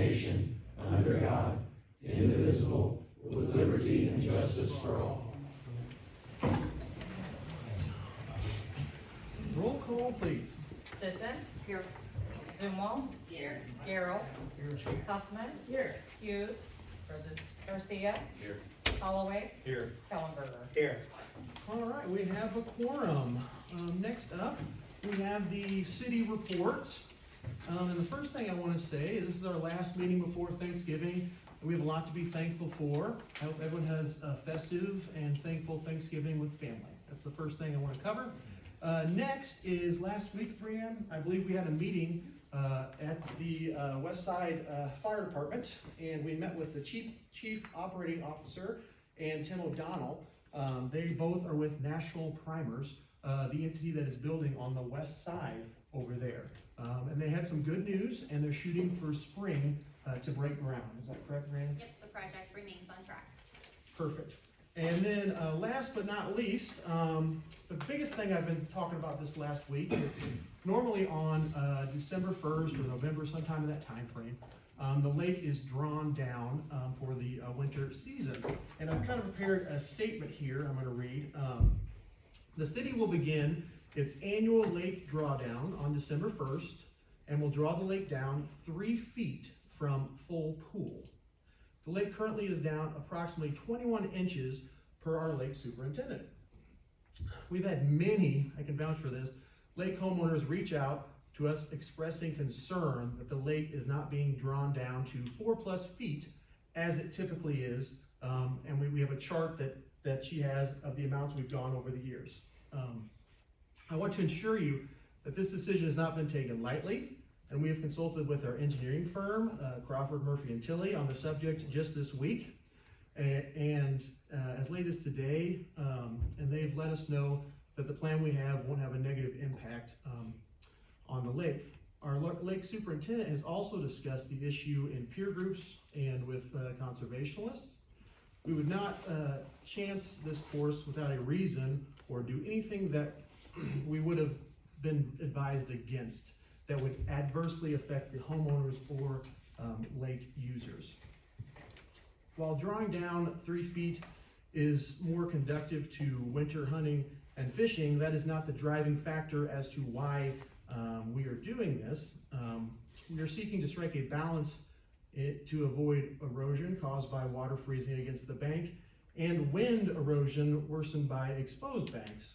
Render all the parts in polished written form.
nation, under God, indivisible, with liberty and justice for all. Roll call, please. Sisson. Here. Zumwalt. Here. Garrell. Here. Huffman. Here. Hughes. Present. Garcia. Here. Holloway. Here. Kellenberger. Here. All right, we have a quorum. Next up, we have the city report. And the first thing I want to say is this is our last meeting before Thanksgiving. We have a lot to be thankful for. I hope everyone has a festive and thankful Thanksgiving with family. That's the first thing I want to cover. Next is last week, Brianne, I believe we had a meeting at the West Side Fire Department, and we met with the Chief Operating Officer and Tim O'Donnell. They both are with National Primers, the entity that is building on the west side over there. And they had some good news, and they're shooting for spring to break ground. Is that correct, Brianne? Yep, the project remains on track. Perfect. And then last but not least, the biggest thing I've been talking about this last week is normally on December 1st or November, sometime in that time frame, the lake is drawn down for the winter season. And I've kind of prepared a statement here I'm going to read. The city will begin its annual lake drawdown on December 1st and will draw the lake down 3 feet from full pool. The lake currently is down approximately 21 inches per our lake superintendent. We've had many, I can vouch for this, lake homeowners reach out to us expressing concern that the lake is not being drawn down to 4+ feet as it typically is. And we have a chart that she has of the amounts we've gone over the years. I want to assure you that this decision has not been taken lightly, and we have consulted with our engineering firm, Crawford, Murphy & Tilley, on the subject just this week. And as late as today, and they've let us know that the plan we have won't have a negative impact on the lake. Our lake superintendent has also discussed the issue in peer groups and with conservationists. We would not chance this course without a reason or do anything that we would have been advised against that would adversely affect the homeowners or lake users. While drawing down 3 feet is more conducive to winter hunting and fishing, that is not the driving factor as to why we are doing this. We are seeking to strike a balance to avoid erosion caused by water freezing against the bank and wind erosion worsened by exposed banks.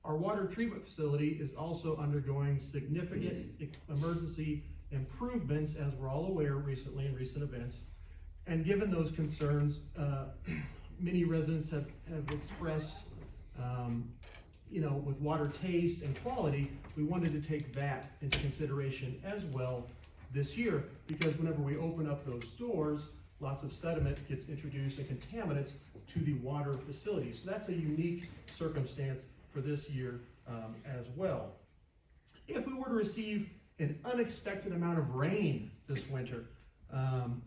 Our water treatment facility is also undergoing significant emergency improvements, as we're all aware recently in recent events. And given those concerns, many residents have expressed, with water taste and quality, we wanted to take that into consideration as well this year, because whenever we open up those doors, lots of sediment gets introduced and contaminants to the water facility. So that's a unique circumstance for this year as well. If we were to receive an unexpected amount of rain this winter,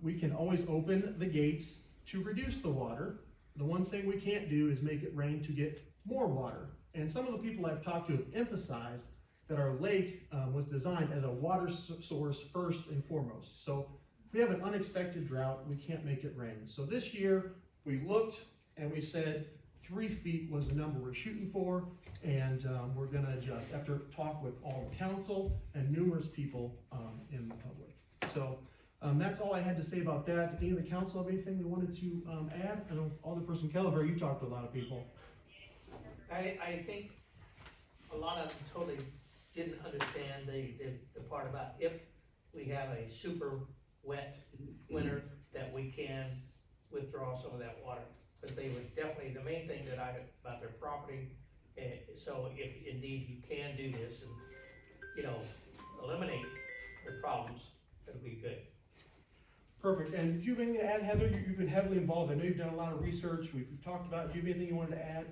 we can always open the gates to reduce the water. The one thing we can't do is make it rain to get more water. And some of the people I've talked to have emphasized that our lake was designed as a water source first and foremost. So if we have an unexpected drought, we can't make it rain. So this year we looked and we said 3 feet was the number we're shooting for, and we're going to adjust after talk with all the council and numerous people in the public. So that's all I had to say about that. Did any of the council have anything they wanted to add? I know Alderperson Kelleher, you talked to a lot of people. I think a lot of them totally didn't understand the part about if we have a super wet winter that we can withdraw some of that water. Because they would definitely, the main thing about their property, so if indeed you can do this and, eliminate the problems, that'd be good. Perfect. And did you have anything to add, Heather? You've been heavily involved. I know you've done a lot of research. We've talked about it. Do you have anything you wanted to add?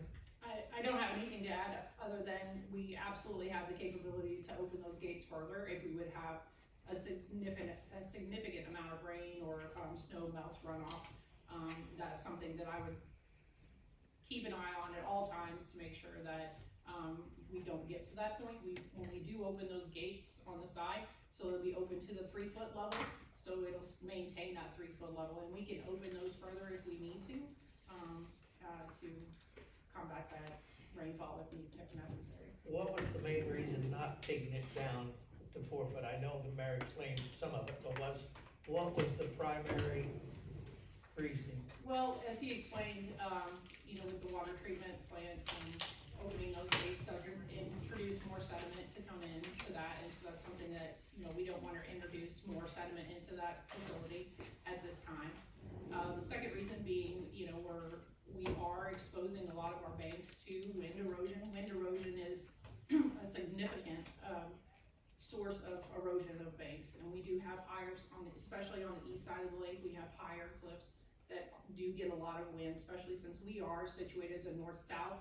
I don't have anything to add other than we absolutely have the capability to open those gates further if we would have a significant amount of rain or snow melt runoff. That's something that I would keep an eye on at all times to make sure that we don't get to that point. When we do open those gates on the side, so they'll be open to the 3-foot level. So so it'll maintain that 3-foot level, and we can open those further if we need to combat that rainfall if necessary. What was the main reason not taking it down to 4 foot? I know the mayor explained some of it, but what was the primary reason? Well, as he explained, with the water treatment plant, opening those gates doesn't introduce more sediment to come into that, and so that's something that, we don't wanna introduce more sediment into that facility at this time. The second reason being, we are exposing a lot of our banks to wind erosion. Wind erosion is a significant, source of erosion of banks, and we do have especially on the east side of the lake, we have higher cliffs that do get a lot of wind, especially since we are situated as a north-south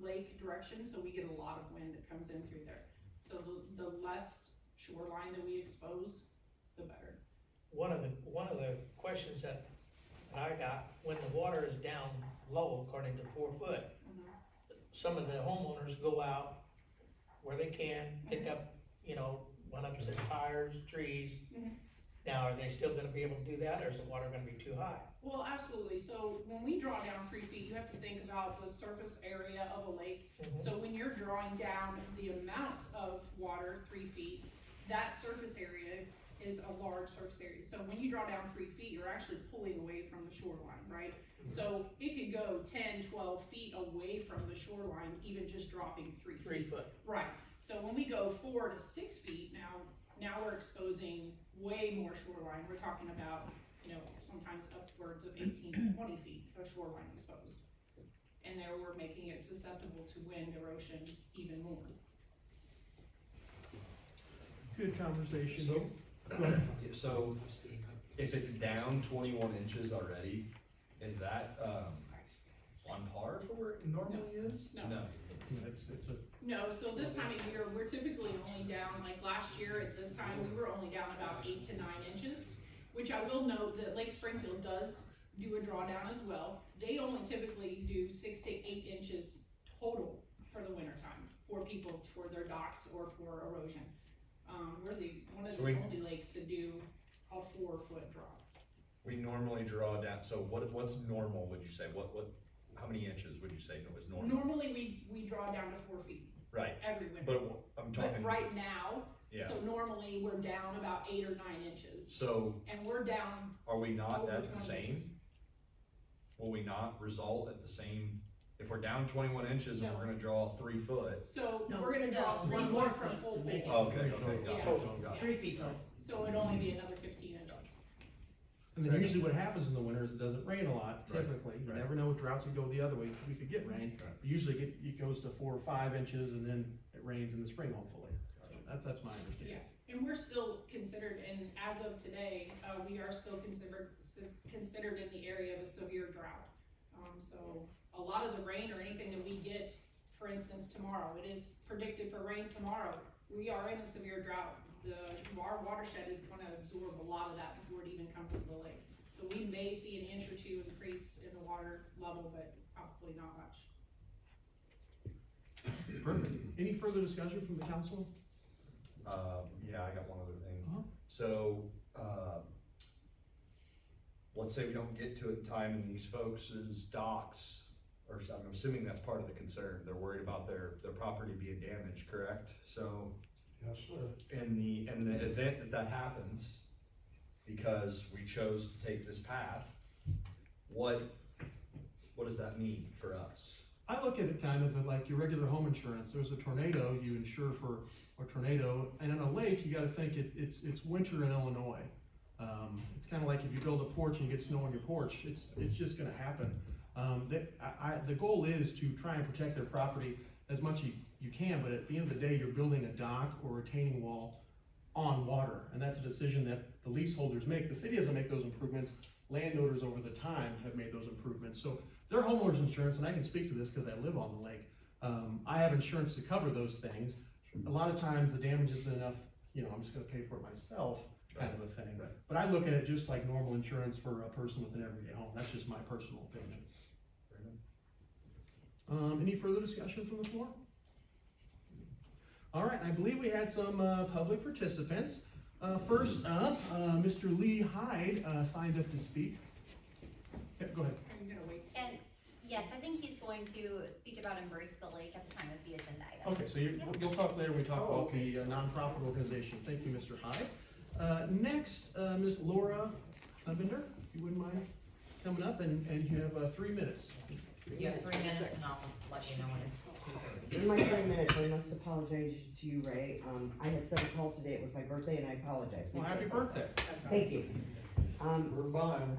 lake direction, so we get a lot of wind that comes in through there. So the less shoreline that we expose, the better. One of the questions that I got, when the water is down low, according to 4 foot, some of the homeowners go out where they can, pick up, one up said tires, trees. Now, are they still gonna be able to do that, or is the water gonna be too high? Well, absolutely. So when we draw down 3 feet, you have to think about the surface area of a lake. So when you're drawing down the amount of water 3 feet, that surface area is a large surface area. So when you draw down 3 feet, you're actually pulling away from the shoreline, right? So it could go 10, 12 feet away from the shoreline, even just dropping 3 feet. 3 foot. Right. So when we go 4 to 6 feet, now we're exposing way more shoreline. We're talking about, sometimes upwards of 18 to 20 feet of shoreline exposed. And there we're making it susceptible to wind erosion even more. Good conversation. So- Go ahead. So, if it's down 21 inches already, is that, on par for where it normally is? No. It's a, No, so this time of year, we're typically only down, like last year at this time, we were only down about 8 to 9 inches, which I will note that Lake Springfield does do a drawdown as well. They only typically do 6 to 8 inches total for the winter time for people, for their docks or for erosion. We're one of the only lakes that do a 4 foot drop. We normally draw down, so what's normal, would you say? How many inches would you say was normal? Normally, we draw down to 4 feet. Right. Every winter. But I'm talking. But right now, Yeah. so normally we're down about 8 or 9 inches. So, And we're down, are we not over at the 20 same? inches. Will we not result at the same, if we're down 21 inches and No. we're gonna draw 3 foot? so No, we're gonna draw no, 3 1 more foot from foot full to make pole. it. Okay, Yeah. got it. 3 feet total. So it'd only be another 15 inches. and then usually what happens in the winter is it doesn't rain a lot, Right, typically. You right. never know, droughts can go the other way. We could get rain. Right. But usually it goes to 4 or 5 inches and then it rains in the spring, hopefully. So that's my understanding. Yeah, and we're still considered, and as of today, we are still considered in the area of a severe drought. So a lot of the rain or anything that we get, for instance, tomorrow, it is predicted for rain tomorrow. We are in a severe drought. Our watershed is gonna absorb a lot of that before it even comes to the lake. So we may see an inch or two increase in the water level, but probably not much. Perfect. Any further discussion from the council? Yeah, I got one other thing. Uh-huh. So, let's say we don't get to it in time and these folks' docks, or something, I'm assuming that's part of the concern, they're worried about their property being damaged, correct? So, Yes, sir. in the event that happens, because we chose to take this path, what does that mean for us? I look at it kind of like your regular home insurance. There's a tornado, you insure for a tornado, and in a lake, you gotta think it's winter in Illinois. It's kinda like if you build a porch and you get snow on your porch, it's just gonna happen. The goal is to try and protect their property as much as you can, but at the end of the day, you're building a dock or retaining wall on water, and that's a decision that the leaseholders make. The city doesn't make those improvements. Landowners over the time have made those improvements. So their homeowners insurance, and I can speak to this because I live on the lake, I have insurance to cover those things. A lot of times the damage isn't enough, I'm just gonna pay for it myself, kind of a thing. Right. But I look at it just like normal insurance for a person with an everyday home. That's just my personal opinion. Any further discussion from the floor? All right, I believe we had some public participants. First up, Mr. Lee Hyde, signed up to speak. Yeah, go ahead. Are you gonna wait? And yes, I think he's going to speak about Embrace the Lake at the time of the agenda item. Okay, so you'll talk later when we talk about the nonprofit organization. Thank you, Mr. Hyde. Next, Ms. Laura Bender, if you wouldn't mind coming up, and you have 3 minutes. You have 3 minutes and I'll let you know when it's 2:30. In my 3 minutes, I must apologize to you, Ray. I had several calls today. It was my birthday and I apologize. Well, happy birthday. Thank you. We're buying.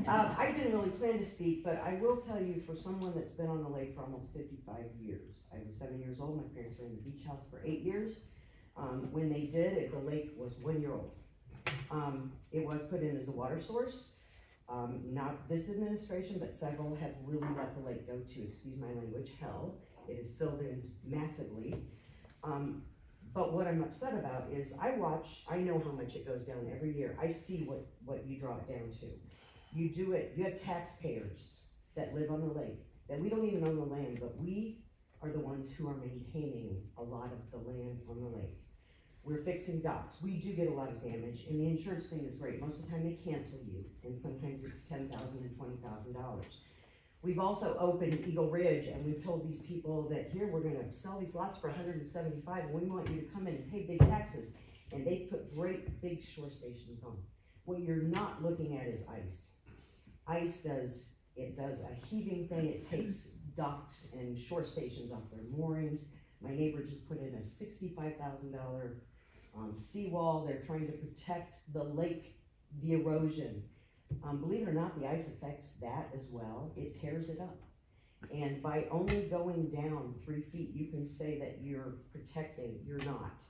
I didn't really plan to speak, but I will tell you, for someone that's been on the lake for almost 55 years, I was 7 years old. My parents were in the beach house for 8 years. When they did it, the lake was 1 year old. It was put in as a water source. Not this administration, but several have really let the lake go to, excuse my language, hell. It is filled in massively. But what I'm upset about is I know how much it goes down every year. I see what you draw it down to. You do it, you have taxpayers that live on the lake, that we don't even own the land, but we are the ones who are maintaining a lot of the land on the lake. We're fixing docks. We do get a lot of damage, and the insurance thing is great. Most of the time they cancel you, and sometimes it's $10,000 and $20,000. We've also opened Eagle Ridge, and we've told these people that here, we're gonna sell these lots for $175, and we want you to come in and pay big taxes. And they put great big shore stations on. What you're not looking at is ice. Ice does a heaving thing. It takes docks and shore stations off their moorings. My neighbor just put in a $65,000 seawall. They're trying to protect the lake, the erosion. Believe it or not, the ice affects that as well. It tears it up. And by only going down 3 feet, you can say that you're protecting. You're not.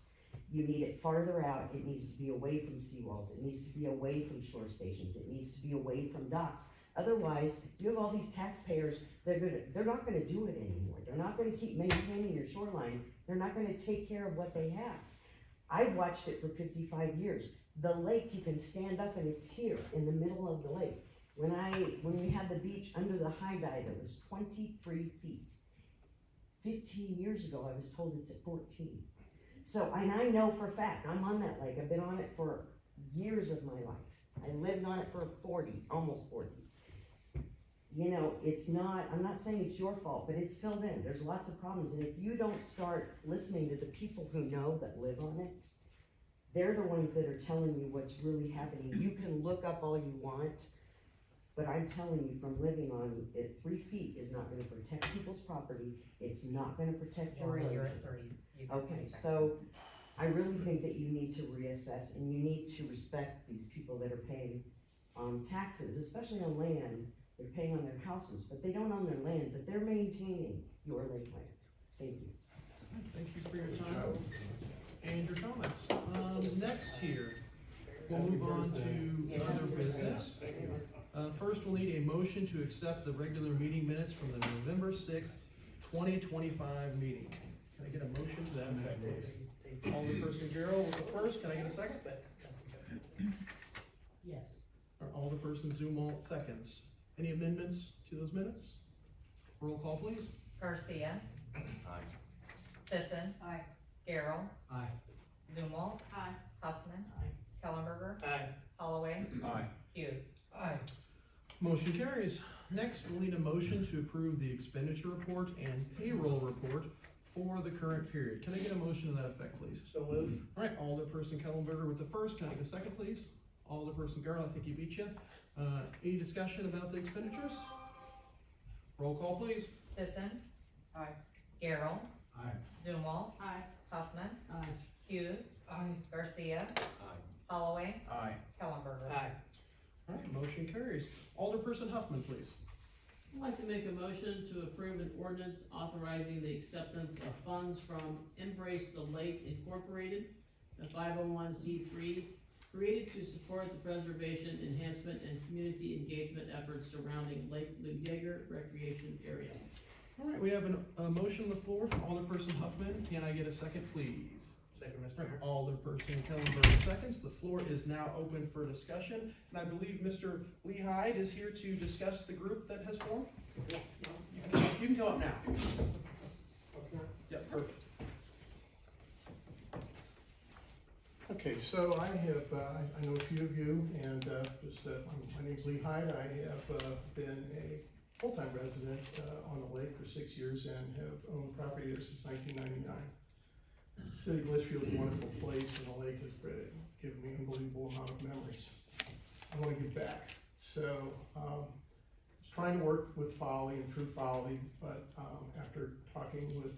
You need it farther out. It needs to be away from seawalls. It needs to be away from shore stations. It needs to be away from docks. Otherwise, you have all these taxpayers, they're not gonna do it anymore. They're not gonna keep maintaining your shoreline. They're not gonna take care of what they have. I've watched it for 55 years. The lake, you can stand up and it's here in the middle of the lake. When we had the beach under the high dive, it was 23 feet. 15 years ago, I was told it's at 14. So, and I know for a fact, I'm on that lake. I've been on it for years of my life. I lived on it for 40, almost 40. You know, I'm not saying it's your fault, but it's filled in. There's lots of problems. And if you don't start listening to the people who know that live on it, they're the ones that are telling you what's really happening. You can look up all you want, but I'm telling you, from living on it, 3 feet is not gonna protect people's property. It's not gonna protect your Lori, you're erosion. at 30. You got 30 Okay, seconds. so I really think that you need to reassess and you need to respect these people that are paying, taxes, especially on land. They're paying on their houses, but they don't own their land, but they're maintaining your lake land. Thank you. Thank you for your time and your comments. Next here, we'll move on to other business. First, we'll need a motion to accept the regular meeting minutes from the November 6th, 2025 meeting. Can I get a motion to that effect, please? Alderperson Garrell was the first. Can I get a second? Yes. Or Alderperson Zumwalt seconds. Any amendments to those minutes? Roll call, please. Garcia. Aye. Sisson. Aye. Garrell. Aye. Zumwalt. Aye. Huffman. Aye. Kellenberger. Aye. Holloway. Aye. Hughes. Aye. Motion carries. Next, we'll need a motion to approve the expenditure report and payroll report for the current period. Can I get a motion to that effect, please? So moved. All right, Alderperson Kellenberger with the first. Can I get a second, please? Alderperson Garrell, I think he beat you. Any discussion about the expenditures? Roll call, please. Sisson. Aye. Garrell. Aye. Zumwalt. Aye. Huffman. Aye. Hughes. Aye. Garcia. Aye. Holloway. Aye. Kellenberger. Aye. All right, motion carries. Alderperson Huffman, please. I'd like to make a motion to approve an ordinance authorizing the acceptance of funds from Embrace the Lake Incorporated, a 501c3, created to support the preservation, enhancement, and community engagement efforts surrounding Lake Lujager Recreation Area. All right, we have a motion on the floor from Alderperson Huffman. Can I get a second, please? Second, Mr. All Mayor. right, Alderperson Kellenberger seconds. The floor is now open for discussion. And I believe Mr. Lee Hyde is here to discuss the group that has formed. You can come up now. Yeah, perfect. Okay, so I have, I know a few of you, and my name's Lee Hyde. I have been a full-time resident on the lake for 6 years and have owned property there since 1999. The city of Litchfield is a wonderful place, and the lake has given me an unbelievable amount of memories. I want to give back. So, I was trying to work with Folly and through Folly, but after talking with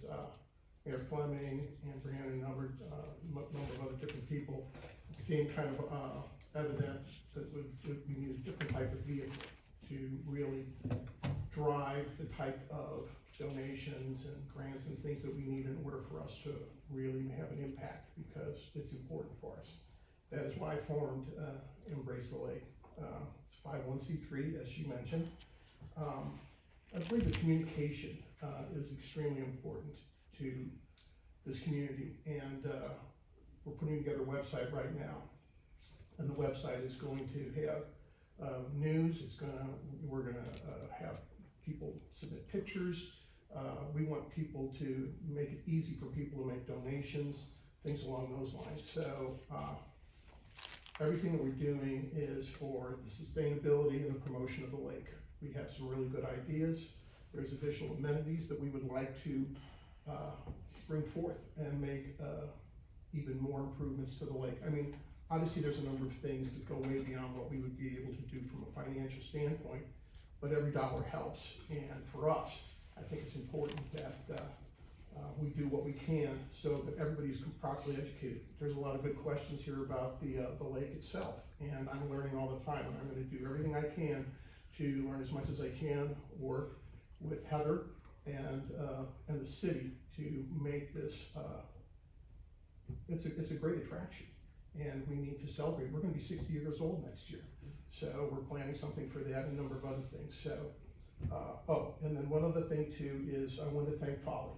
Mayor Fleming and Brianna and a number of other different people, it became kind of evident that we needed a different type of vehicle to really drive the type of donations and grants and things that we need in order for us to really have an impact, because it's important for us. That is why I formed Embrace the Lake. It's 501c3, as you mentioned. I believe the communication is extremely important to this community, and we're putting together a website right now, and the website is going to have news. We're gonna have people submit pictures. We want people to make it easy for people to make donations, things along those lines. So everything that we're doing is for the sustainability and the promotion of the lake. We have some really good ideas. There's additional amenities that we would like to bring forth and make even more improvements to the lake. I mean, obviously there's a number of things that go way beyond what we would be able to do from a financial standpoint, but every dollar helps. And for us, I think it's important that we do what we can so that everybody's properly educated. There's a lot of good questions here about the lake itself, and I'm learning all the time, and I'm gonna do everything I can to learn as much as I can, work with Heather and the city to make this, it's a great attraction, and we need to celebrate. We're gonna be 60 years old next year, so we're planning something for that and a number of other things. So, and then one other thing too is I want to thank Folly.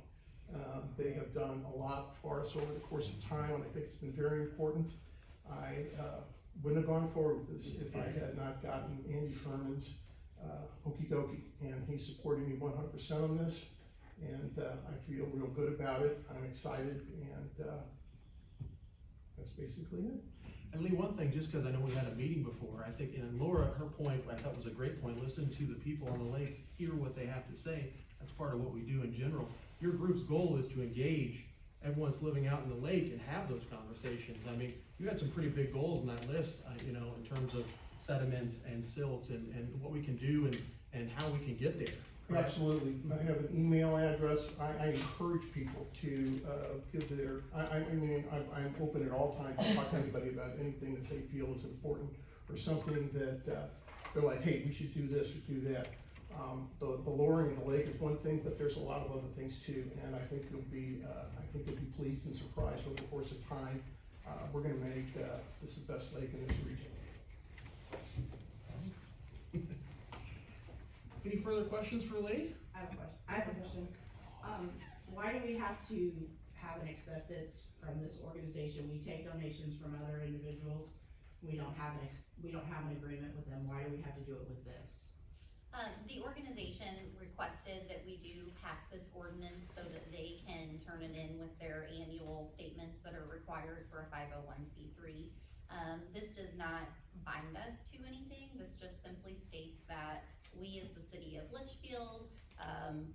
They have done a lot for us over the course of time, and I think it's been very important. I wouldn't have gone forward with this if I had not gotten Andy Furman's okie dokie, and he supported me 100% on this, and I feel real good about it. I'm excited, and that's basically it. And Lee, one thing, just because I know we've had a meeting before, I think, and Laura, her point, I thought was a great point, listen to the people on the lakes, hear what they have to say. That's part of what we do in general. Your group's goal is to engage everyone that's living out in the lake and have those conversations. I mean, you had some pretty big goals on that list, you know, in terms of sediments and silts and what we can do and how we can get there. Correct? Absolutely. I have an email address. I encourage people to give their, I'm open at all times to talk to anybody about anything that they feel is important, or something that they're like, hey, we should do this or do that. The lowering of the lake is one thing, but there's a lot of other things too, and I think you'll be pleased and surprised over the course of time. We're gonna make this the best lake in this region. Any further questions for Lee? I have a question. Why do we have to have an acceptance from this organization? We take donations from other individuals. We don't have an agreement with them. Why do we have to do it with this? The organization requested that we do pass this ordinance so that they can turn it in with their annual statements that are required for a 501c3. This does not bind us to anything. This just simply states that we, as the city of Litchfield,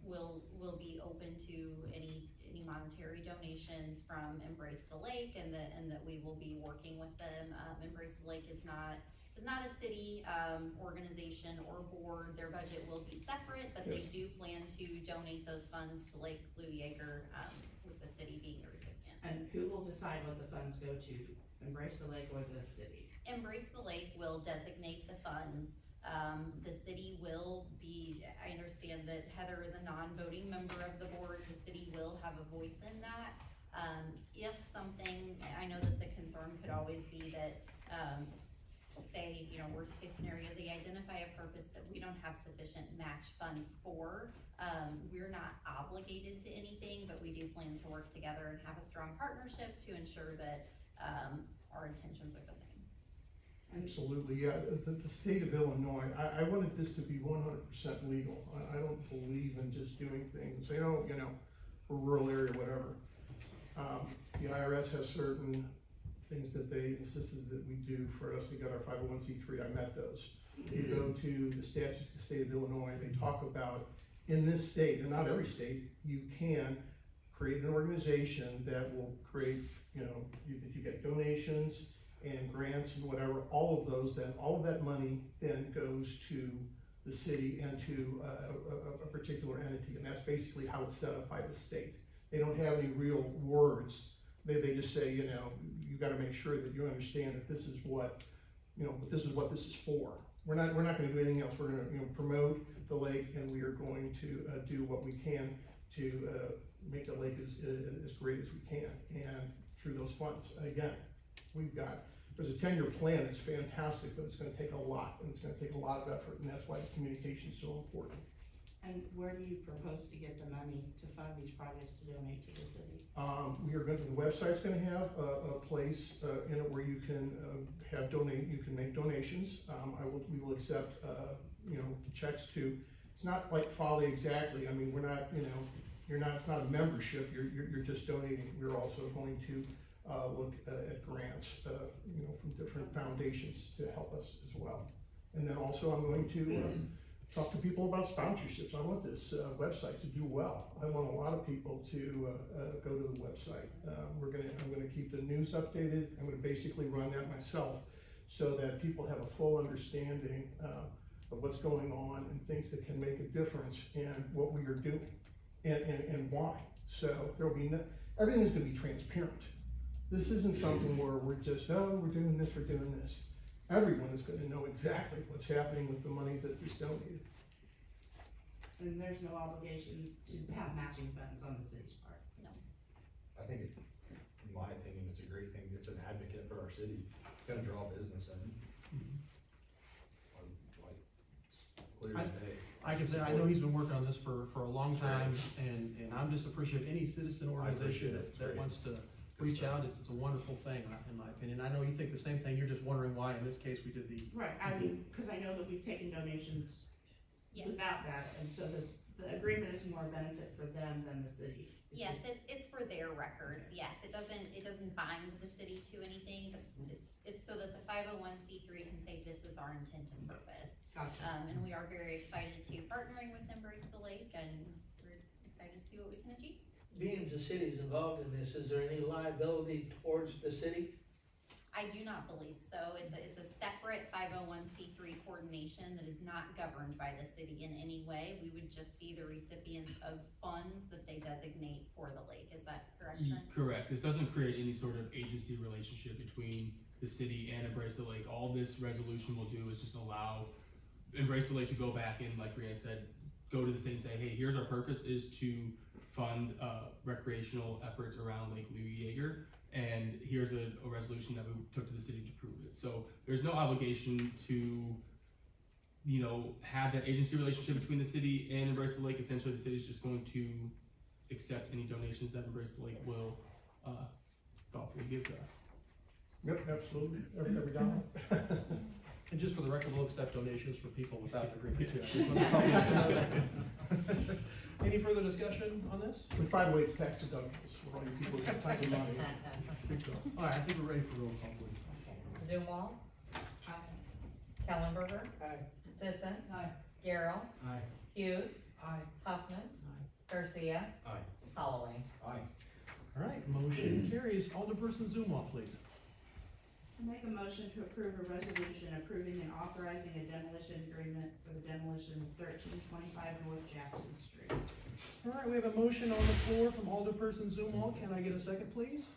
will be open to any monetary donations from Embrace the Lake, and that we will be working with them. Embrace the Lake is not a city organization or board. Their budget will be separate, but they do plan to donate those funds to Lake Blue Yeager, with the city being the recipient. And who will decide what the funds go to? Embrace the Lake or the city? Embrace the Lake will designate the funds. The city will be, I understand that Heather is a non-voting member of the board. The city will have a voice in that. If something, I know that the concern could always be that, say, you know, worst case scenario, they identify a purpose that we don't have sufficient match funds for. We're not obligated to anything, but we do plan to work together and have a strong partnership to ensure that our intentions are the same. Absolutely, yeah. The state of Illinois, I wanted this to be 100% legal. I don't believe in just doing things and saying, oh, you know, we're rural area, whatever. The IRS has certain things that they insisted that we do for us to get our 501c3, I met those. You go to the statutes of the state of Illinois, they talk about, in this state, and not every state, you can create an organization that will create, you get donations and grants and whatever, all of those, then all of that money then goes to the city and to a particular entity, and that's basically how it's set up by the state. They don't have any real words. They just say, you gotta make sure that you understand that this is what, this is what this is for. We're not gonna do anything else. We're gonna, promote the lake, and we are going to do what we can to make the lake as great as we can, and through those funds. Again, there's a 10-year plan, it's fantastic, but it's gonna take a lot, and it's gonna take a lot of effort, and that's why the communication is so important. And where do you propose to get the money to fund these projects to donate to the city? The website's gonna have a place in it where you can you can make donations. We will accept, checks to, it's not like Folly exactly, I mean, we're not, it's not a membership, you're just donating. We're also going to look at grants, from different foundations to help us as well. And then also I'm going to talk to people about sponsorships. I want this website to do well. I want a lot of people to go to the website. I'm gonna keep the news updated. I'm gonna basically run that myself so that people have a full understanding of what's going on and things that can make a difference in what we are doing and why. So there'll be everything is gonna be transparent. This isn't something where we're just, we're doing this, we're doing this. Everyone is gonna know exactly what's happening with the money that is donated. And there's no obligation to have matching funds on the city's part. I think, in my opinion, it's a great thing. It's an advocate for our city. It's gonna draw business in. Like, clear as day. I can say, I know he's been working on this for a long time, and I'm just appreciative of any citizen organization that wants to reach out. It's a wonderful thing, in my opinion. I know you think the same thing, you're just wondering why, in this case, we did the. Right, I mean, cause I know that we've taken donations Yes. without that, and so the agreement is more benefit for them than the city. Yes, it's for their records, yes, it doesn't bind the city to anything, but it's so that the 501c3 can say this is our intent and purpose. Gotcha. And we are very excited to partnering with Embrace the Lake, and we're excited to see what we can achieve. Being the city's involved in this, is there any liability towards the city? I do not believe so. It's a separate 501c3 coordination that is not governed by the city in any way. We would just be the recipients of funds that they designate for the lake. Is that correct, Trent? Correct. This doesn't create any sort of agency relationship between the city and Embrace the Lake. All this resolution will do is just allow Embrace the Lake to go back and, like Brianne said, go to the state and say, hey, here's our purpose is to fund recreational efforts around Lake Louis Yeager. And here's a resolution that we took to the city to prove it. So there's no obligation to, have that agency relationship between the city and Embrace the Lake. Essentially, the city's just going to accept any donations that Embrace the Lake will thoughtfully give to us. Yep, absolutely, every dollar. And just for the record, we'll accept donations for people without an agreement too. Any further discussion on this? Which, by the way, it's tax deductibles for all you people who have tons of money. All right, I think we're ready for roll call, please. Zumwalt. Kellenberger. Aye. Sisson. Garrell. Aye. Hughes. Aye. Huffman. Garcia. Aye. Holloway. Aye. All right, motion carries. Alderperson Zumwalt, please. I make a motion to approve a resolution approving and authorizing a demolition agreement for the demolition of 1325 North Jackson Street. All right, we have a motion on the floor from Alderperson Zumwalt. Can I get a second, please?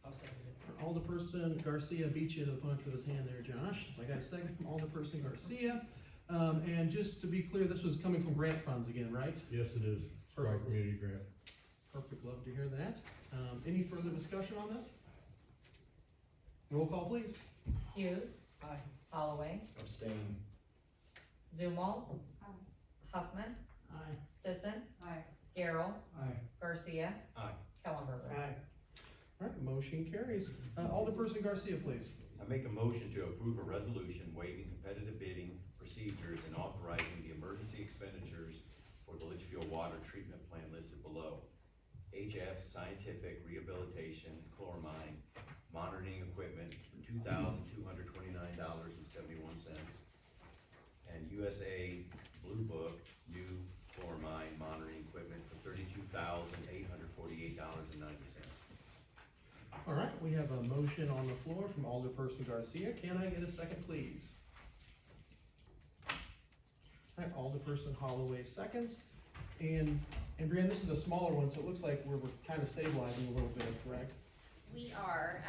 I'll second it. Alderperson Garcia beat you to the punch with his hand there, Josh. I got a second from Alderperson Garcia. And just to be clear, this was coming from grant funds again, right? Yes, it is. Our community grant. Perfect, love to hear that. Any further discussion on this? Roll call, please. Hughes. Aye. Holloway. Abstain. Zumwalt. Aye. Huffman. Aye. Sisson. Aye. Garrell. Aye. Garcia. Aye. Kellenberger. Aye. All right, motion carries. Alderperson Garcia, please. I make a motion to approve a resolution waiving competitive bidding procedures and authorizing the emergency expenditures for the Litchfield water treatment plant listed below. HF Scientific Rehabilitation Chloramine Monitoring Equipment for $2,229.71. And USA Blue Book New Chloramine Monitoring Equipment for $32,848.90. All right, we have a motion on the floor from Alderperson Garcia. Can I get a second, please? All right, Alderperson Holloway seconds. And Brianne, this is a smaller one, so it looks like we're kind of stabilizing a little bit, correct? We are,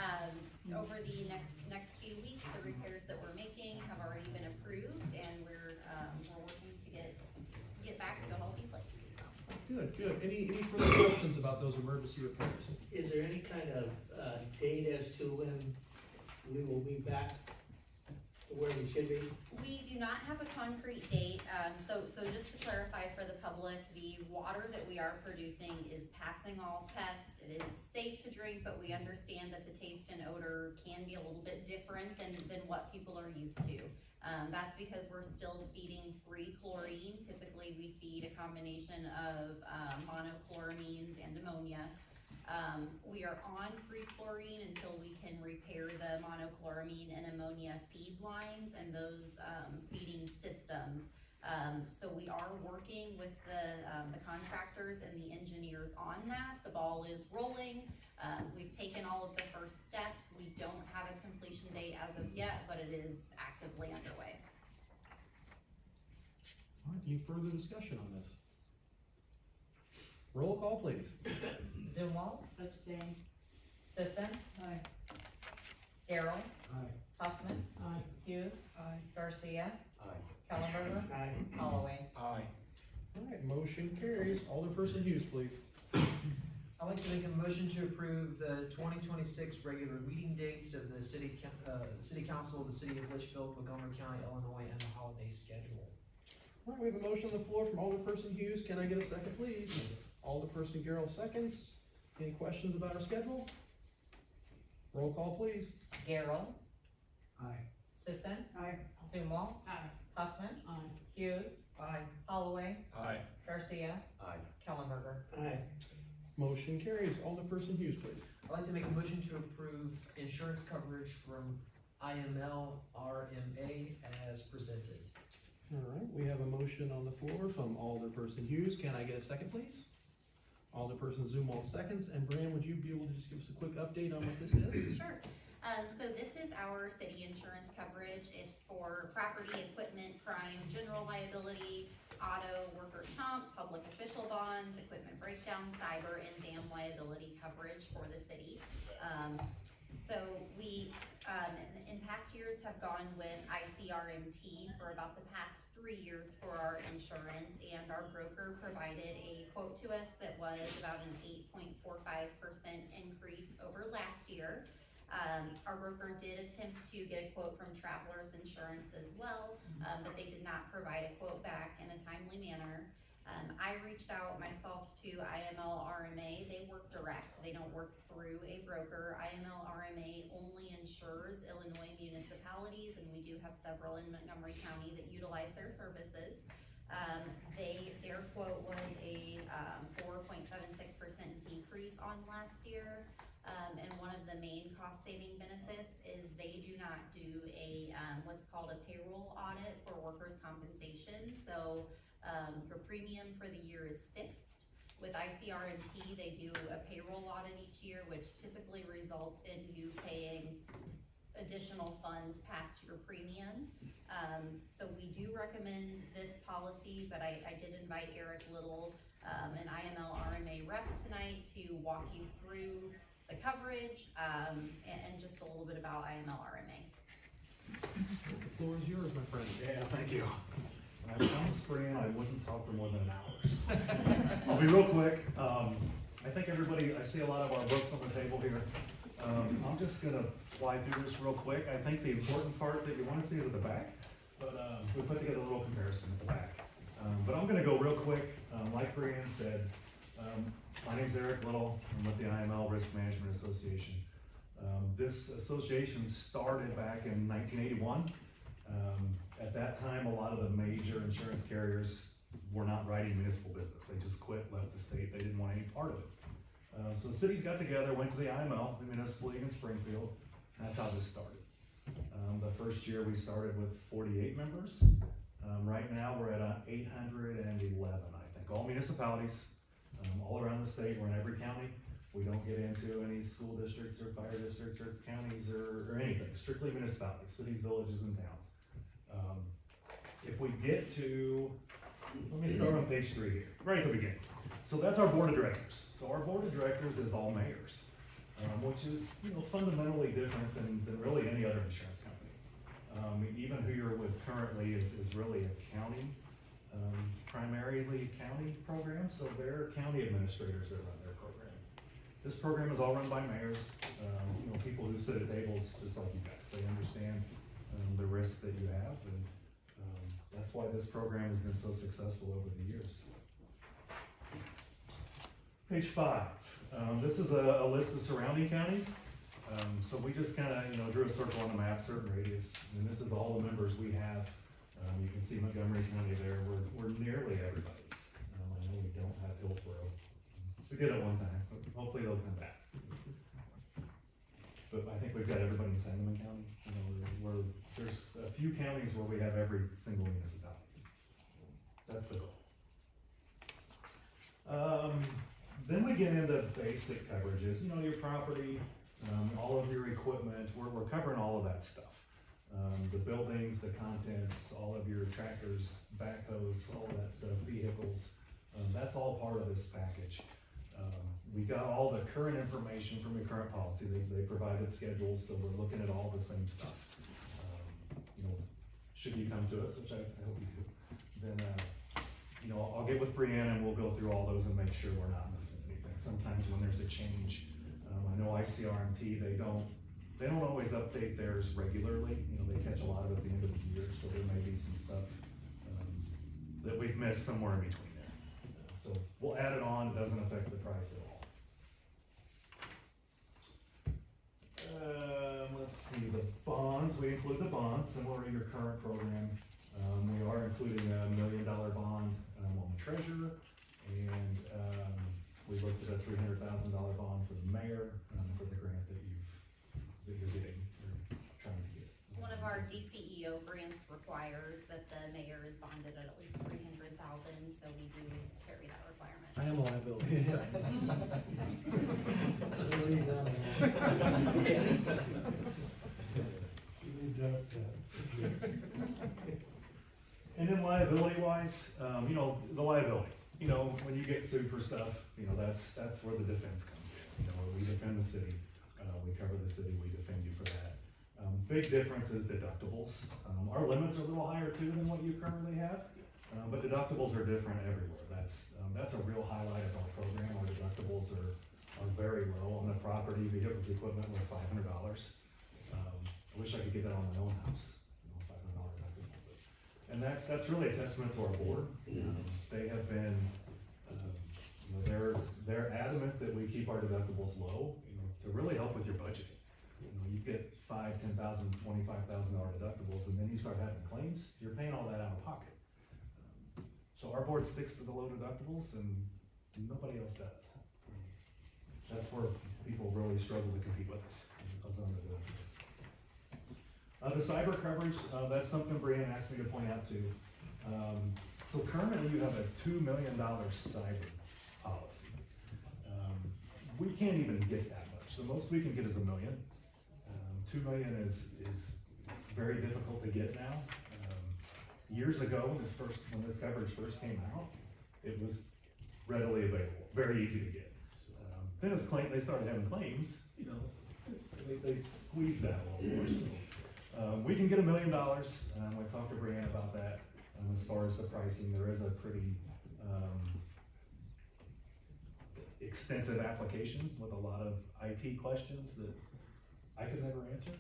over the next few weeks, the repairs that we're making have already been approved, and we're working to get back to a healthy place. Good, good. Any further questions about those emergency repairs? Is there any kind of, date as to when we will be back to where we should be? We do not have a concrete date, so just to clarify for the public, the water that we are producing is passing all tests. It is safe to drink, but we understand that the taste and odor can be a little bit different than what people are used to. That's because we're still feeding free chlorine. Typically, we feed a combination of monochloramines and ammonia. We are on free chlorine until we can repair the monochloramine and ammonia feed lines and those feeding systems. So we are working with the contractors and the engineers on that. The ball is rolling. We've taken all of the first steps. We don't have a completion date as of yet, but it is actively underway. All right, any further discussion on this? Roll call, please. Zumwalt. Abstain. Sisson. Aye. Garrell. Aye. Huffman. Aye. Hughes. Garcia. Aye. Kellenberger. Aye. Holloway. Aye. All right, motion carries. Alderperson Hughes, please. I'd like to make a motion to approve the 2026 regular meeting dates of the City Council of the City of Litchfield, Montgomery County, Illinois, and the holiday schedule. All right, we have a motion on the floor from Alderperson Hughes. Can I get a second, please? Alderperson Garrell seconds. Any questions about our schedule? Roll call, please. Garrell. Aye. Sisson. Aye. Zumwalt. Aye. Huffman. Aye. Hughes. Aye. Holloway. Aye. Garcia. Aye. Kellenberger. Aye. Motion carries. Alderperson Hughes, please. I'd like to make a motion to approve insurance coverage from IML RMA as presented. All right, we have a motion on the floor from Alderperson Hughes. Can I get a second, please? Alderperson Zumwalt seconds. And Brianne, would you be able to just give us a quick update on what this is? Sure. So this is our city insurance coverage. It's for property, equipment, crime, general liability, auto, workers' comp, public official bonds, equipment breakdown, cyber, and dam liability coverage for the city. So we, in past years, have gone with ICRMT for about the past 3 years for our insurance, and our broker provided a quote to us that was about an 8.45% increase over last year. Our broker did attempt to get a quote from Travelers Insurance as well, but they did not provide a quote back in a timely manner. I reached out myself to IML RMA. They work direct. They don't work through a broker. IML RMA only insures Illinois municipalities, and we do have several in Montgomery County that utilize their services. Their quote was a 4.76% decrease on last year. And one of the main cost-saving benefits is they do not do a what's called a payroll audit for workers' compensation. So your premium for the year is fixed. With ICRMT, they do a payroll audit each year, which typically results in you paying additional funds past your premium. So we do recommend this policy, but I did invite Eric Little, an IML RMA rep tonight, to walk you through the coverage, and just a little bit about IML RMA. The floor is yours, my friend. Yeah, thank you. I promised Fran I wouldn't talk for more than an hour. I'll be real quick. I think everybody, I see a lot of our books on the table here. I'm just gonna fly through this real quick. I think the important part that you wanna see is at the back, but we put together a little comparison at the back. But I'm gonna go real quick. Like Brianne said, my name's Eric Little. I'm with the IML Risk Management Association. This association started back in 1981. At that time, a lot of the major insurance carriers were not writing municipal business. They just quit, left the state. They didn't want any part of it. So the cities got together, went to the IML, the Municipal League in Springfield, and that's how this started. The first year we started with 48 members. Right now we're at 811, I think, all municipalities, all around the state. We're in every county. We don't get into any school districts or fire districts or counties or anything, strictly municipalities, cities, villages, and towns. If we get to, let me start on page 3 here, right at the beginning. So that's our board of directors. So our board of directors is all mayors, which is, fundamentally different than really any other insurance company. Even who you're with currently is really a county, primarily county program, so they're county administrators that run their program. This program is all run by mayors, people who sit at tables just like you guys. They understand the risk that you have, and that's why this program has been so successful over the years. Page 5. This is a list of surrounding counties. So we just kind of, drew a circle on the map, certain radius, and this is all the members we have. You can see Montgomery County there. We're nearly everybody. I know we don't have Hillsborough. We did at one time, but hopefully they'll come back. But I think we've got everybody in Sangamon County. There's a few counties where we have every single municipality. That's the goal. Then we get into basic coverages, your property, all of your equipment. We're covering all of that stuff. The buildings, the contents, all of your tractors, backhoes, all of that stuff, vehicles. That's all part of this package. We got all the current information from your current policy. They provided schedules, so we're looking at all the same stuff. Should you come to us, which I hope you do, then I'll get with Brianna and we'll go through all those and make sure we're not missing anything. Sometimes when there's a change, I know ICRMT, they don't always update theirs regularly. They catch a lot of it at the end of the year, so there may be some stuff that we've missed somewhere in between there. So we'll add it on. It doesn't affect the price at all. Let's see, the bonds, we include the bonds similar to your current program. We are including a $1 million bond on the treasurer, and we looked at a $300,000 bond for the mayor for the grant that you're getting, or trying to get. One of our DCEO grants requires that the mayor is bonded at least 300,000, so we do carry that requirement. I am a liability. And then liability wise, the liability, when you get sued for stuff, that's where the defense comes in. We defend the city, we cover the city, we defend you for that. Big difference is deductibles. Our limits are a little higher too than what you currently have, but deductibles are different everywhere. That's a real highlight of our program. Our deductibles are very low on the property, vehicles, equipment, we're $500. I wish I could get that on my own house, $500 deductible. And that's really a testament to our board. They have been, they're adamant that we keep our deductibles low, to really help with your budget. You get $5,000, $10,000, $25,000 deductibles, and then you start having claims, you're paying all that out of pocket. So our board sticks to the low deductibles, and nobody else does. That's where people really struggle to compete with us, because of the deductibles. The cyber coverage, that's something Brian asked me to point out too. So currently you have a $2 million cyber policy. We can't even get that much. The most we can get is $1 million. $2 million is very difficult to get now. Years ago, when this coverage first came out, it was readily available, very easy to get. Then as they started having claims, they squeezed that a little more. So, we can get $1 million. I talked to Brianna about that. As far as the pricing, there is a pretty extensive application with a lot of IT questions that I could never answer.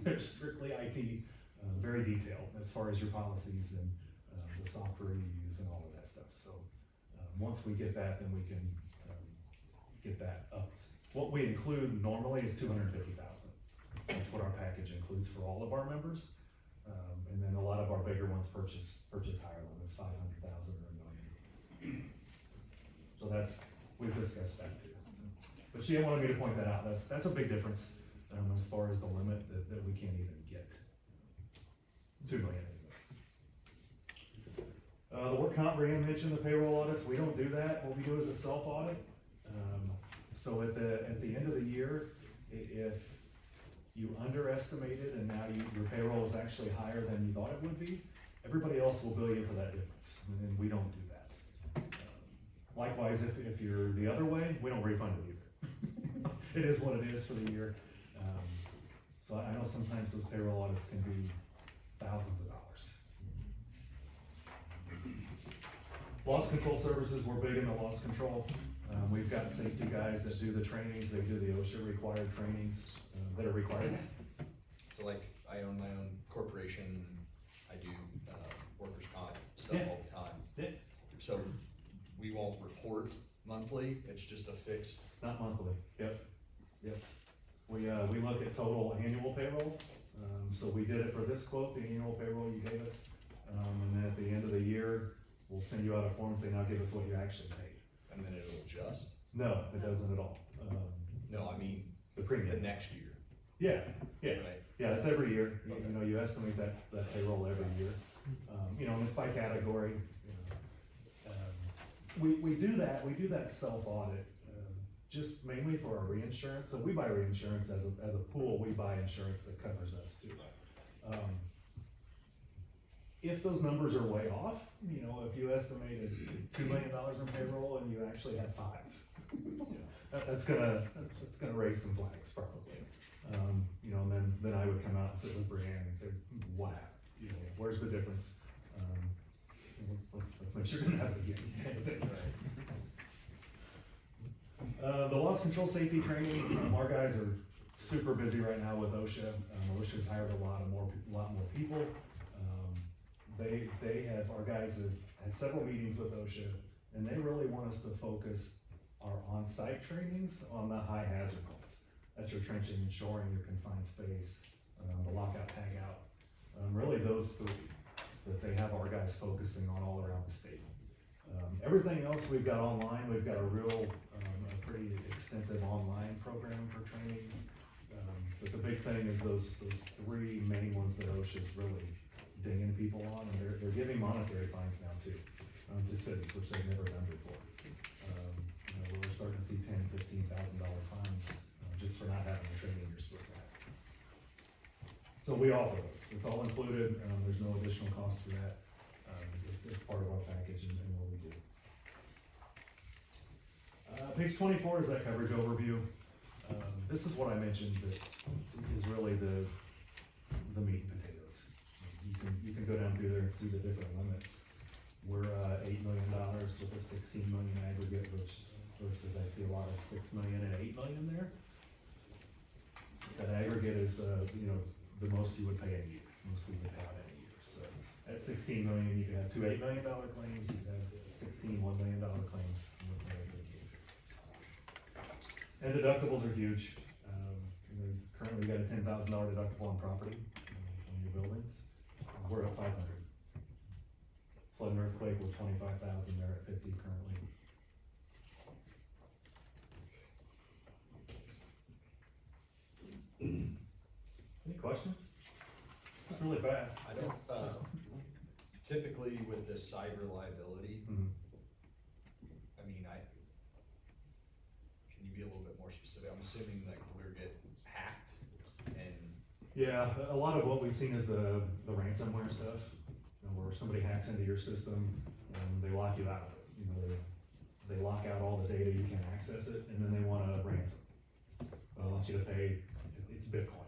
They're strictly IT, very detailed as far as your policies and the software you use and all of that stuff. So once we get that, then we can get that up. What we include normally is $250,000. That's what our package includes for all of our members. And then a lot of our bigger ones purchase higher limits, 500,000 or $1 million. So we've discussed that too. But she wanted me to point that out, that's a big difference, as far as the limit that we can't even get. 2 million anyway. The work comp, Brian mentioned the payroll audits, we don't do that, what we do is a self-audit. So at the end of the year, if you underestimated and now your payroll is actually higher than you thought it would be, everybody else will bill you for that difference, and we don't do that. Likewise, if you're the other way, we don't refund it either. It is what it is for the year. So I know sometimes those payroll audits can be thousands of dollars. Loss control services, we're big in the loss control. We've got safety guys that do the trainings, they do the OSHA required trainings that are required. So like, I own my own corporation, I do, workers' comp stuff all the time. Yeah. So we won't report monthly, it's just a fixed. Not monthly, yep. We look at total annual payroll, so we did it for this quote, the annual payroll you gave us. And then at the end of the year, we'll send you out a form saying, now give us what you actually paid. And then it'll adjust? No, it doesn't at all. No, I mean, the premium. the next year. Yeah, Right. yeah, it's every year, Okay. you know, you estimate that payroll every year. You know, and it's by category, you know. We do that self-audit, just mainly for our reinsurance, so we buy reinsurance as a pool, we buy insurance that covers us too. If those numbers are way off, you know, if you estimated $2 million in payroll and you actually had 5, that's gonna raise some flags probably. You know, and then I would come out and sit with Brianne and say, what happened? You know, where's the difference? Let's make sure it doesn't happen again. The loss control safety training, our guys are super busy right now with OSHA. OSHA's hired a lot more people. Our guys have had several meetings with OSHA, and they really want us to focus our on-site trainings on the high hazard ones. That's your trenching and shoring, your confined space, the lockout, tag out. Really those 3 that they have our guys focusing on all around the state. Everything else we've got online, we've got a pretty extensive online program for trainings. But the big thing is those 3 main ones that OSHA's really dinging people on, and they're giving monetary fines now too, to cities, which they've never done before. You know, we're starting to see $10,000, $15,000 fines, just for not having the training you're supposed to have. So we offer those, it's all included, there's no additional cost for that. It's part of our package and what we do. Page 24 is that coverage overview. This is what I mentioned that is really the meat and potatoes. You can go down through there and see the different limits. We're $8 million with a 16 million aggregate, versus I see a lot of 6 million and 8 million there. That aggregate is you know, the most you would pay in a year, most we would pay out in a year. So at 16 million, you can have 2 $8 million claims, you can have 16 $1 million claims in the cases. And deductibles are huge. Currently got a $10,000 deductible on property, on your buildings. We're at 500. Flood and earthquake, we're 25,000, they're at 50 currently. Any questions? It's really fast. I don't, typically with this cyber liability, Mhm. I mean, can you be a little bit more specific? I'm assuming like we're get hacked and. Yeah, a lot of what we've seen is the ransomware stuff, you know, where somebody hacks into your system and they lock you out of it. You know, they lock out all the data, you can't access it, and then they want a ransom. They want you to pay, it's Bitcoin.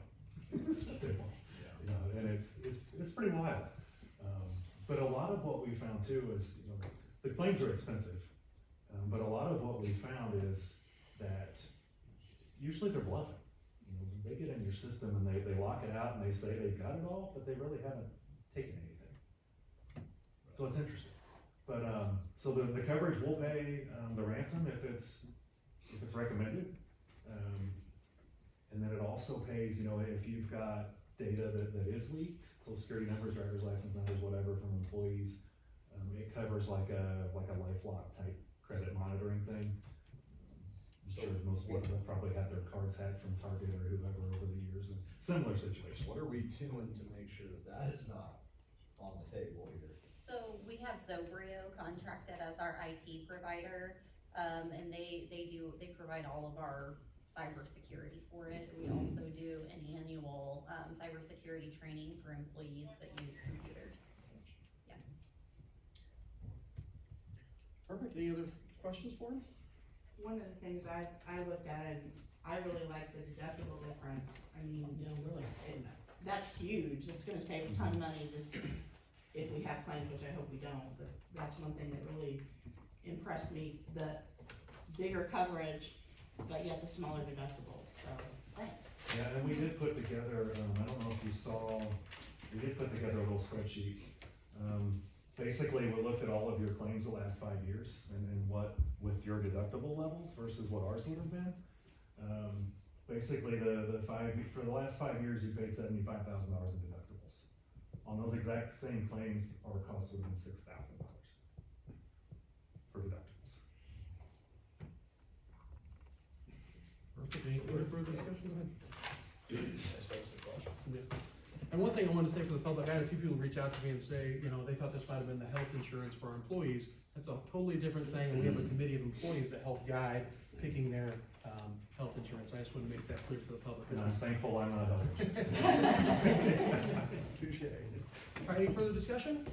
It's Bitcoin. You know, and it's pretty wild. But a lot of what we found too is, you know, the claims are expensive, but a lot of what we found is that usually they're bluffing. You know, they get in your system and they lock it out and they say they've got it all, but they really haven't taken anything. So it's interesting. But so the coverage will pay the ransom if it's recommended, and then it also pays, you know, if you've got data that is leaked, Social Security numbers, driver's license numbers, whatever, from employees, it covers like a LifeLock type credit monitoring thing. I'm sure most people have probably had their cards hacked from Target or whoever over the years, and similar situation. What are we doing to make sure that that is not on the table here? So we have Zobrio contracted as our IT provider, and they provide all of our cybersecurity for it. We also do an annual, cybersecurity training for employees that use computers. Yeah. Perfect, any other questions for him? One of the things I looked at, and I really like the deductible difference. I mean, that's huge. It's gonna save a ton of money just if we have claims, which I hope we don't, but that's one thing that really impressed me. The bigger coverage, but yet the smaller deductible, so thanks. Yeah, and we did put together, I don't know if you saw, we did put together a little spreadsheet. Basically, we looked at all of your claims the last 5 years and what, with your deductible levels versus what ours would have been. Basically, for the last 5 years, you paid $75,000 in deductibles. On those exact same claims, our cost would have been $6,000 for deductibles. Perfect, any further discussion? Go ahead. Yes, that's the question. Yeah. And one thing I wanted to say for the public, I had a few people reach out to me and say, you know, they thought this might have been the health insurance for our employees. That's a totally different thing, and we have a committee of employees that help guide picking their, health insurance. I just want to make that clear for the public. And I'm thankful I'm not a health insurance. Touche. All right, any further discussion?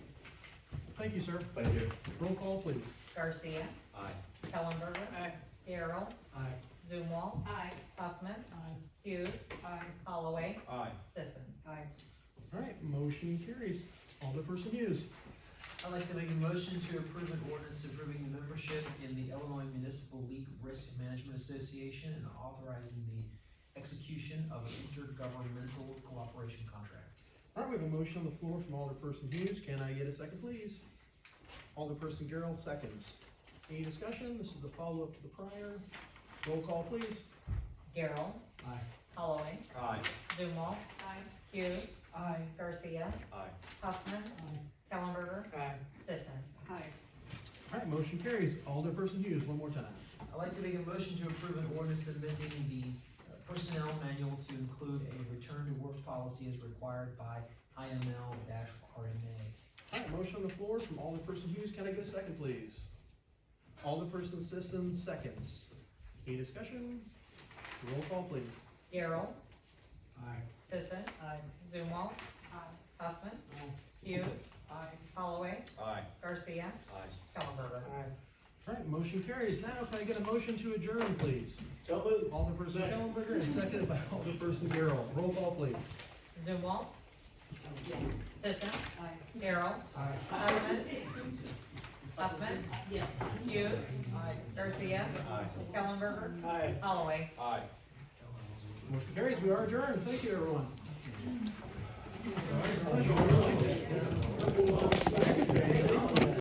Thank you, sir. Thank you. Roll call, please. Garcia. Aye. Kellenberger. Aye. Darrow. Aye. Zumwalt. Aye. Huffman. Hughes. Holloway. Aye. Sisson. All right, motion carries. Alderperson Hughes. I'd like to make a motion to approve an ordinance approving the membership in the Illinois Municipal Leak Risk Management Association and authorizing the execution of an intergovernmental cooperation contract. All right, we have a motion on the floor from Alderperson Hughes. Can I get a second, please? Alderperson Garrell, seconds. Any discussion? This is a follow-up to the prior. Roll call, please. Darrow. Aye. Holloway. Aye. Zumwalt. Hughes. Garcia. Aye. Huffman. Kellenberger. Aye. Sisson. All right, motion carries. Alderperson Hughes, one more time. I'd like to make a motion to approve an ordinance amending the personnel manual to include a return to work policy as required by IML-RMA. All right, motion on the floor from Alderperson Hughes. Can I get a second, please? Alderperson Sisson, seconds. Any discussion? Roll call, please. Darrow. Aye. Sisson. Zumwalt. Huffman. Hughes. Holloway. Aye. Garcia. Aye. Kellenberger. All right, motion carries. Now, can I get a motion to adjourn, please? So moved. Alderperson Kellenberger and seconded by Alderperson Garrell. Roll call, please. Zumwalt. Sisson. Darrow. Aye. Huffman. Hughes. Garcia. Aye. Kellenberger. Aye. Holloway. Aye. Motion carries. We are adjourned. Thank you, everyone.